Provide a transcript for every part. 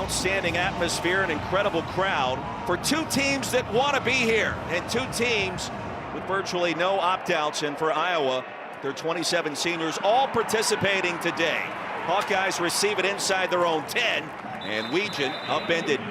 Outstanding atmosphere, an incredible crowd for two teams that want to be here, and two teams with virtually no opt-outs. And for Iowa, their 27 seniors all participating today. Hawkeyes receive it inside their own 10, and Weegan upended.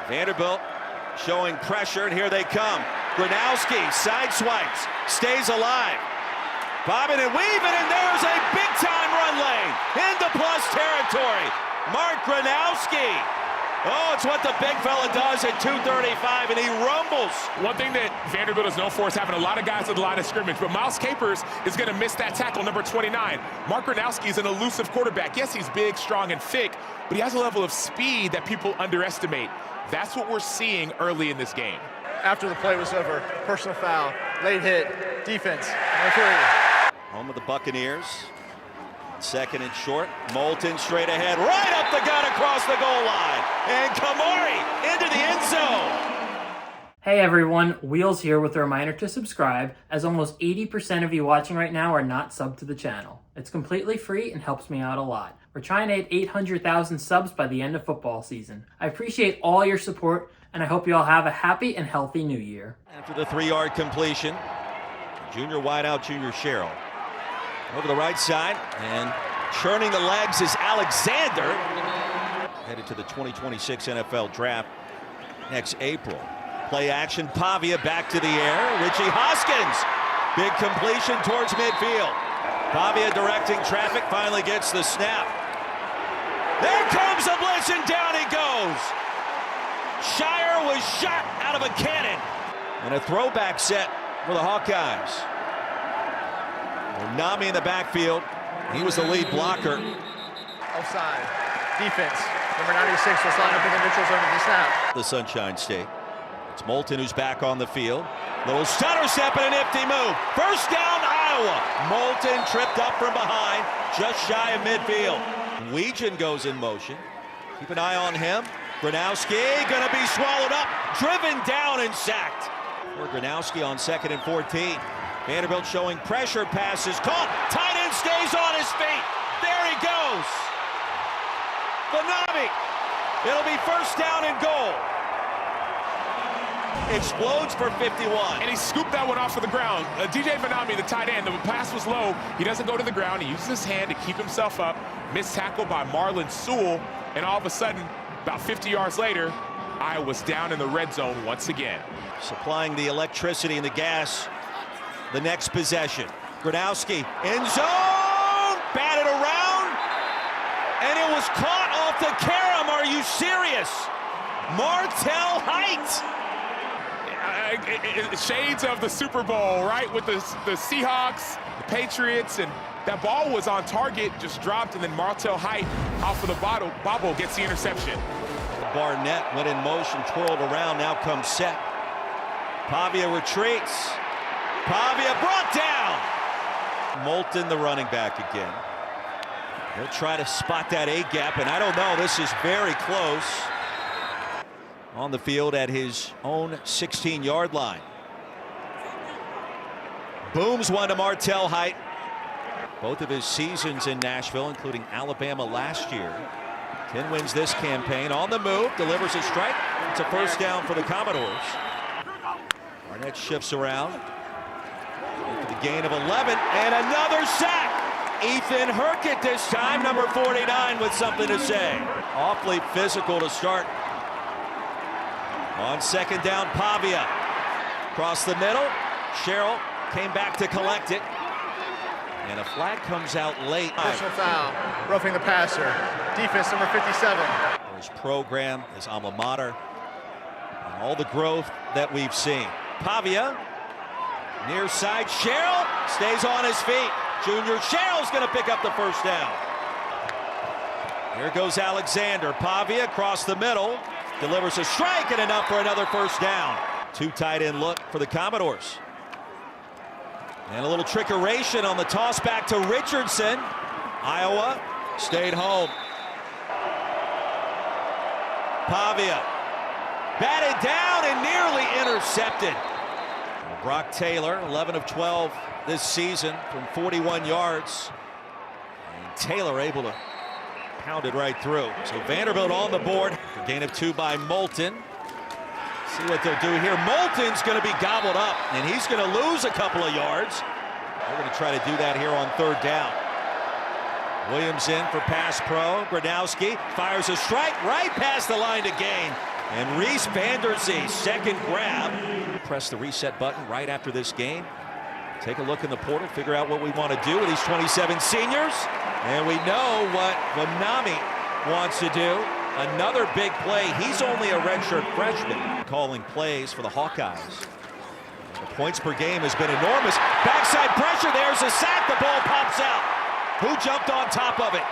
Vanderbilt showing pressure, and here they come. Gronowski side swipes, stays alive. Bobbing and weaving, and there's a big-time run lane into plus territory. Mark Gronowski. Oh, it's what the big fella does at 235, and he rumbles. One thing that Vanderbilt is known for is having a lot of guys at the line of scrimmage, but Miles Capers is going to miss that tackle, number 29. Mark Gronowski is an elusive quarterback. Yes, he's big, strong, and thick, but he has a level of speed that people underestimate. That's what we're seeing early in this game. After the play was over, personal foul, late hit, defense, no 3. Home of the Buccaneers. Second and short. Moulton straight ahead, right up the gut across the goal line. And Kamari into the end zone. Hey everyone, Wheels here with a reminder to subscribe, as almost 80% of you watching right now are not subbed to the channel. It's completely free and helps me out a lot. We're trying to hit 800,000 subs by the end of football season. I appreciate all your support, and I hope you all have a happy and healthy new year. After the 3-yard completion, junior wideout, Junior Sherrill. Over the right side, and churning the legs is Alexander. Headed to the 2026 NFL Draft next April. Play action, Pavia back to the air. Richie Hoskins, big completion towards midfield. Pavia directing traffic, finally gets the snap. There comes a blitz, and down he goes. Shire was shot out of a cannon. And a throwback set for the Hawkeyes. Nami in the backfield. He was the lead blocker. Offside. Defense. Number 96 was lined up in the neutral zone of the snap. The Sunshine State. It's Moulton who's back on the field. Little stutter step and a nifty move. First down, Iowa. Moulton tripped up from behind, just shy of midfield. Weegan goes in motion. Keep an eye on him. Gronowski gonna be swallowed up, driven down and sacked. For Gronowski on 2nd and 14. Vanderbilt showing pressure, passes caught. Tight end stays on his feet. There he goes. Vanami. It'll be first down and goal. Explodes for 51. And he scooped that one off of the ground. DJ Vanami, the tight end, the pass was low. He doesn't go to the ground. He uses his hand to keep himself up. Missed tackle by Marlon Sewell. And all of a sudden, about 50 yards later, Iowa's down in the red zone once again. Supplying the electricity and the gas. The next possession. Gronowski, end zone, batted around, and it was caught off the carom. Are you serious? Martell Height. Shades of the Super Bowl, right? With the Seahawks, the Patriots, and that ball was on target, just dropped, and then Martell Height off of the bobble gets the interception. Barnett went in motion, twirled around, now comes set. Pavia retreats. Pavia brought down. Moulton, the running back again. He'll try to spot that A-gap, and I don't know, this is very close. On the field at his own 16-yard line. Booms one to Martell Height. Both of his seasons in Nashville, including Alabama last year. 10 wins this campaign. On the move, delivers a strike. It's a first down for the Commodores. Barnett shifts around. For the gain of 11, and another sack. Ethan Herkett this time, number 49, with something to say. Awfully physical to start. On 2nd down, Pavia. Across the middle, Sherrill came back to collect it. And a flag comes out late. Personal foul, roughing the passer. Defense, number 57. His program, his alma mater, and all the growth that we've seen. Pavia. Near side, Sherrill stays on his feet. Junior Sherrill's going to pick up the first down. Here goes Alexander. Pavia across the middle. Delivers a strike and enough for another first down. 2 tight end look for the Commodores. And a little trickeration on the toss back to Richardson. Iowa stayed home. Pavia batted down and nearly intercepted. Brock Taylor, 11 of 12 this season from 41 yards. And Taylor able to pound it right through. So Vanderbilt on the board. Gain of 2 by Moulton. See what they'll do here. Moulton's going to be gobbled up, and he's going to lose a couple of yards. They're going to try to do that here on 3rd down. Williams in for pass pro. Gronowski fires a strike right past the line to gain. And Reese Vanderzee, second grab. Press the reset button right after this game. Take a look in the portal, figure out what we want to do with these 27 seniors. And we know what Vanami wants to do. Another big play. He's only a redshirt freshman. Calling plays for the Hawkeyes. The points per game has been enormous. Backside pressure, there's a sack. The ball pops out. Who jumped on top of it?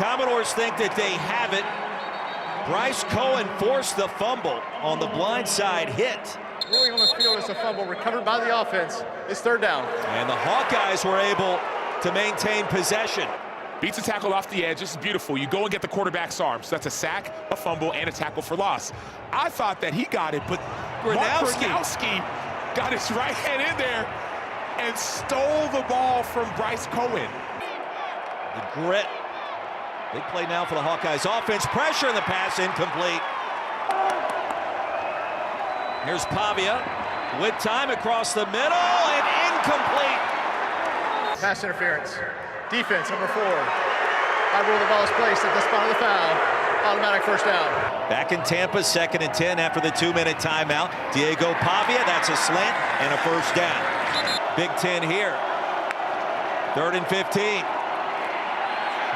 Commodores think that they have it. Bryce Cohen forced the fumble on the blindside hit. Rolling on the field is a fumble recovered by the offense. It's 3rd down. And the Hawkeyes were able to maintain possession. Beats a tackle off the edge. This is beautiful. You go and get the quarterback's arm. So that's a sack, a fumble, and a tackle for loss. I thought that he got it, but Gronowski got his right hand in there and stole the ball from Bryce Cohen. The grit. Big play now for the Hawkeyes offense. Pressure in the pass, incomplete. Here's Pavia with time across the middle and incomplete. Pass interference. Defense, number 4. I rule the ball is placed at the spot of the foul. Automatic 1st down. Back in Tampa, 2nd and 10 after the 2-minute timeout. Diego Pavia, that's a slant and a 1st down. Big 10 here. 3rd and 15.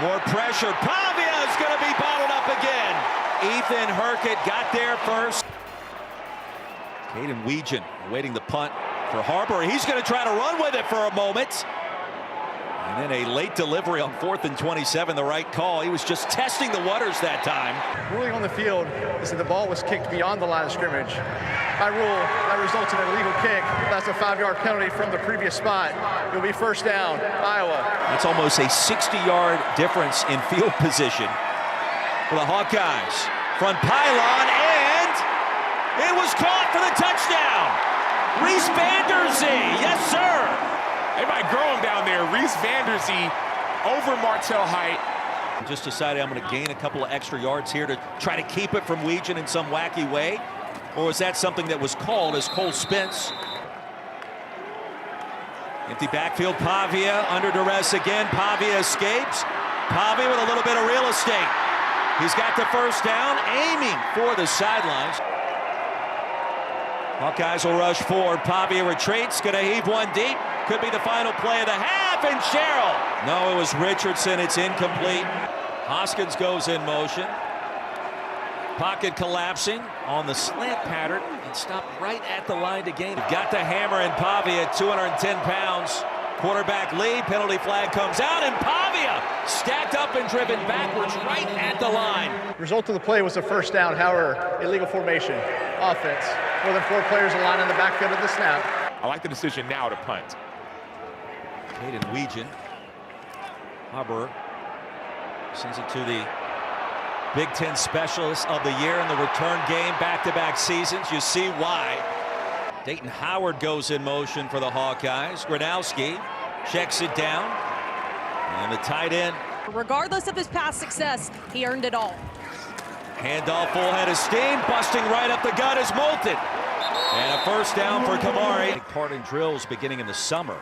More pressure. Pavia is going to be bottled up again. Ethan Herkett got there first. Caden Weegan awaiting the punt for Harbor. He's going to try to run with it for a moment. And then a late delivery on 4th and 27, the right call. He was just testing the waters that time. Ruling on the field is that the ball was kicked beyond the line of scrimmage. By rule, that results in an illegal kick. That's a 5-yard penalty from the previous spot. It'll be 1st down, Iowa. That's almost a 60-yard difference in field position for the Hawkeyes. Front pylon, and it was caught for the touchdown. Reese Vanderzee, yes, sir. They might grow him down there. Reese Vanderzee over Martell Height. Just decided I'm going to gain a couple of extra yards here to try to keep it from Weegan in some wacky way. Or was that something that was called as Cole Spence? Empty backfield, Pavia under duress again. Pavia escapes. Pavia with a little bit of real estate. He's got the 1st down, aiming for the sidelines. Hawkeyes will rush forward. Pavia retreats, going to heave one deep. Could be the final play of the half, and Sherrill. No, it was Richardson. It's incomplete. Hoskins goes in motion. Pocket collapsing on the slant pattern and stopped right at the line to gain. Got the hammer in Pavia, 210 pounds. Quarterback lead, penalty flag comes out, and Pavia stacked up and driven backwards right at the line. Result of the play was a 1st down, however, illegal formation. Offense. More than 4 players aligned in the backfield of the snap. I like the decision now to punt. Caden Weegan. Hubbard sends it to the Big Ten Specialist of the Year in the return game, back-to-back seasons. You see why. Dayton Howard goes in motion for the Hawkeyes. Gronowski checks it down. And the tight end. Regardless of his past success, he earned it all. Handoff, full head of steam, busting right up the gut is Moulton. And a 1st down for Kamari. Big part in drills beginning in the summer.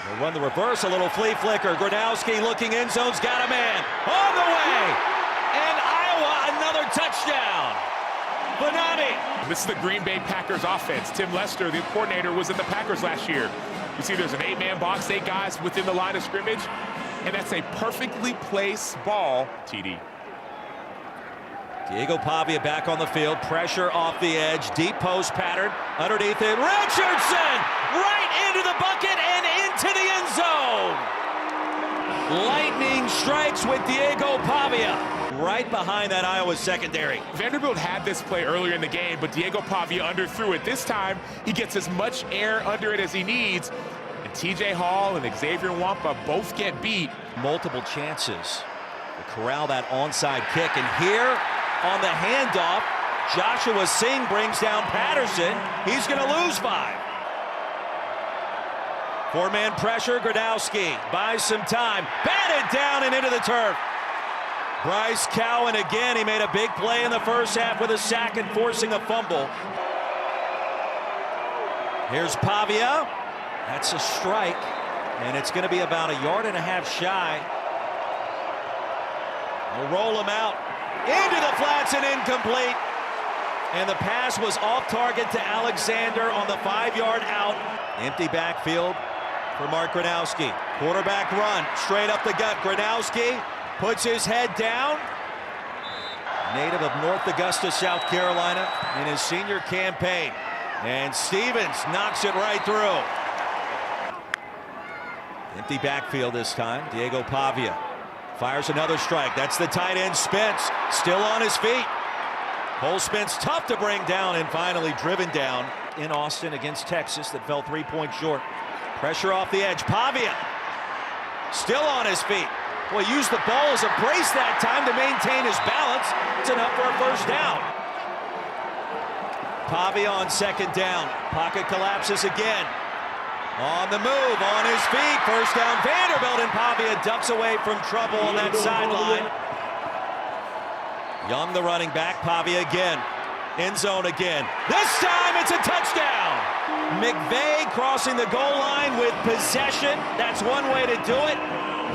They'll run the reverse, a little flea flicker. Gronowski looking end zone's got a man on the way. And Iowa, another touchdown. Vanami. This is the Green Bay Packers offense. Tim Lester, the coordinator, was in the Packers last year. You see there's an 8-man box, 8 guys within the line of scrimmage. And that's a perfectly placed ball, TD. Diego Pavia back on the field, pressure off the edge, deep post pattern, underneath it, Richardson right into the bucket and into the end zone. Lightning strikes with Diego Pavia right behind that Iowa secondary. Vanderbilt had this play earlier in the game, but Diego Pavia underthrew it. This time, he gets as much air under it as he needs. And TJ Hall and Xavier Wampa both get beat. Multiple chances to corral that onside kick, and here on the handoff, Joshua Singh brings down Patterson. He's going to lose 5. 4-man pressure, Gronowski buys some time, batted down and into the turf. Bryce Cowan again. He made a big play in the first half with a sack and forcing a fumble. Here's Pavia. That's a strike, and it's going to be about 1.5 yards shy. We'll roll him out into the flats and incomplete. And the pass was off target to Alexander on the 5-yard out. Empty backfield for Mark Gronowski. Quarterback run straight up the gut. Gronowski puts his head down. Native of North Augusta, South Carolina, in his senior campaign. And Stevens knocks it right through. Empty backfield this time. Diego Pavia fires another strike. That's the tight end Spence, still on his feet. Cole Spence tough to bring down and finally driven down in Austin against Texas that fell 3 points short. Pressure off the edge. Pavia still on his feet. Well, used the ball as a brace that time to maintain his balance. It's enough for a first down. Pavia on second down. Pocket collapses again. On the move, on his feet. First down, Vanderbilt, and Pavia ducks away from trouble on that sideline. Young, the running back. Pavia again. End zone again. This time it's a touchdown. McVay crossing the goal line with possession. That's one way to do it.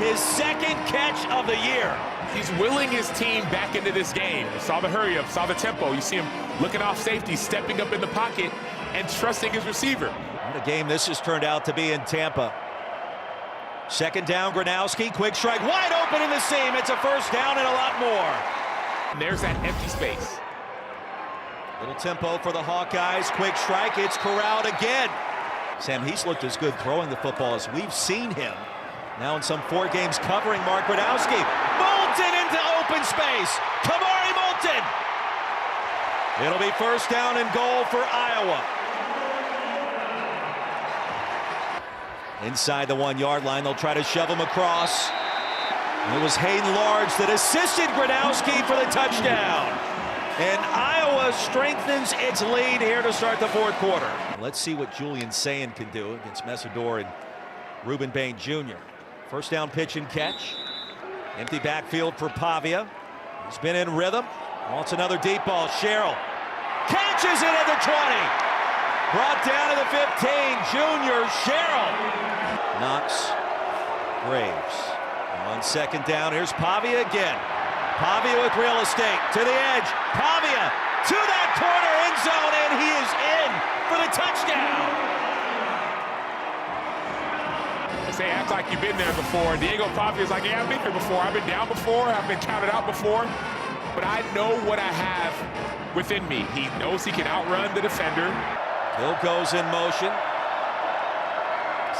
His second catch of the year. He's willing his team back into this game. You saw the hurry up, saw the tempo. You see him looking off safety, stepping up in the pocket, and trusting his receiver. What a game this has turned out to be in Tampa. Second down, Gronowski, quick strike, wide open in the seam. It's a first down and a lot more. And there's that empty space. Little tempo for the Hawkeyes, quick strike, it's corralled again. Sam, he's looked as good throwing the football as we've seen him. Now in some 4 games covering Mark Gronowski. Moulton into open space. Kamari Moulton. It'll be first down and goal for Iowa. Inside the 1-yard line, they'll try to shove him across. And it was Hayden Large that assisted Gronowski for the touchdown. And Iowa strengthens its lead here to start the 4th quarter. Let's see what Julian Sayin can do against Messidor and Reuben Bain Jr. First down pitch and catch. Empty backfield for Pavia. He's been in rhythm. Wants another deep ball. Sherrill catches it at the 20. Brought down to the 15. Junior Sherrill. Knox. Graves. On second down, here's Pavia again. Pavia with real estate to the edge. Pavia to that corner end zone, and he is in for the touchdown. Say, act like you've been there before. Diego Pavia's like, yeah, I've been here before. I've been down before. I've been counted out before. But I know what I have within me. He knows he can outrun the defender. Hill goes in motion.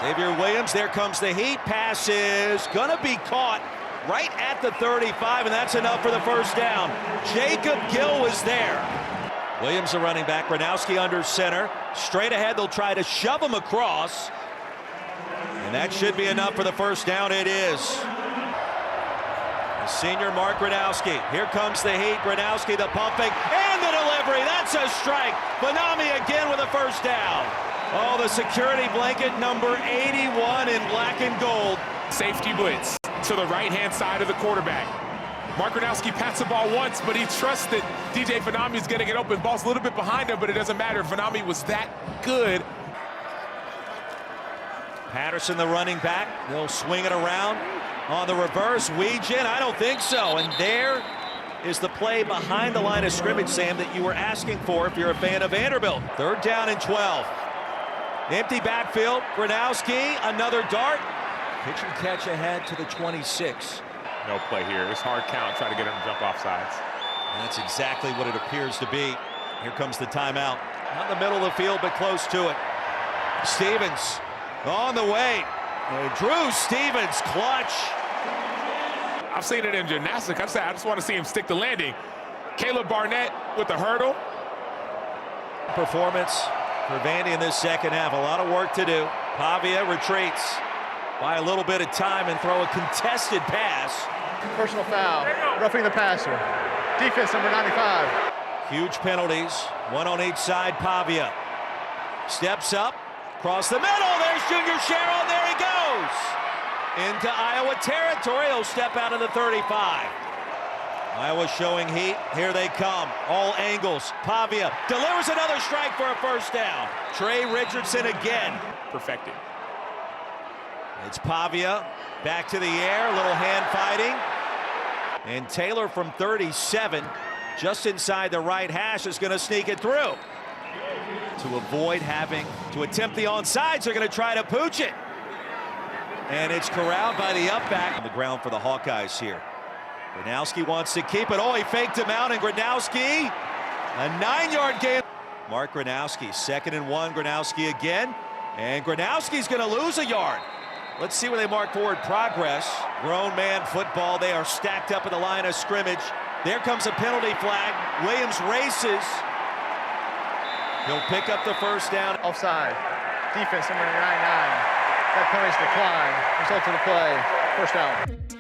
Xavier Williams, there comes the heat. Pass is gonna be caught right at the 35, and that's enough for the first down. Jacob Gill was there. Williams, the running back. Gronowski under center. Straight ahead, they'll try to shove him across. And that should be enough for the first down. It is. The senior Mark Gronowski. Here comes the heat. Gronowski, the pumping, and the delivery. That's a strike. Vanami again with a first down. Oh, the security blanket number 81 in black and gold. Safety blitz to the right-hand side of the quarterback. Mark Gronowski pats the ball once, but he trusts that DJ Vanami is going to get open. Ball's a little bit behind him, but it doesn't matter. Vanami was that good. Patterson, the running back. They'll swing it around on the reverse. Weegin, I don't think so. And there is the play behind the line of scrimmage, Sam, that you were asking for if you're a fan of Vanderbilt. Third down and 12. Empty backfield. Gronowski, another dart. Pitch and catch ahead to the 26. No play here. It's hard count. Try to get him to jump off sides. And that's exactly what it appears to be. Here comes the timeout. Not in the middle of the field, but close to it. Stevens on the way. Drew Stevens, clutch. I've seen it in gymnastics. I just want to see him stick the landing. Caleb Barnett with the hurdle. Performance for Vandy in this second half. A lot of work to do. Pavia retreats by a little bit of time and throw a contested pass. Personal foul, roughing the passer. Defense number 95. Huge penalties, one on each side. Pavia steps up, across the middle. There's Junior Sherrill, there he goes. Into Iowa territory, he'll step out of the 35. Iowa showing heat. Here they come. All angles. Pavia delivers another strike for a first down. Trey Richardson again. Perfected. It's Pavia. Back to the air. A little hand fighting. And Taylor from 37, just inside the right hash, is going to sneak it through. To avoid having to attempt the onside, they're going to try to pooch it. And it's corralled by the up back on the ground for the Hawkeyes here. Gronowski wants to keep it. Oh, he faked him out, and Gronowski, a 9-yard gain. Mark Gronowski, 2nd and 1. Gronowski again, and Gronowski's going to lose a yard. Let's see where they mark forward progress. Grown man football. They are stacked up at the line of scrimmage. There comes a penalty flag. Williams races. He'll pick up the first down. Offside. Defense number 99. That penalty's declined. Result of the play. First down.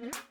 Mm-hmm.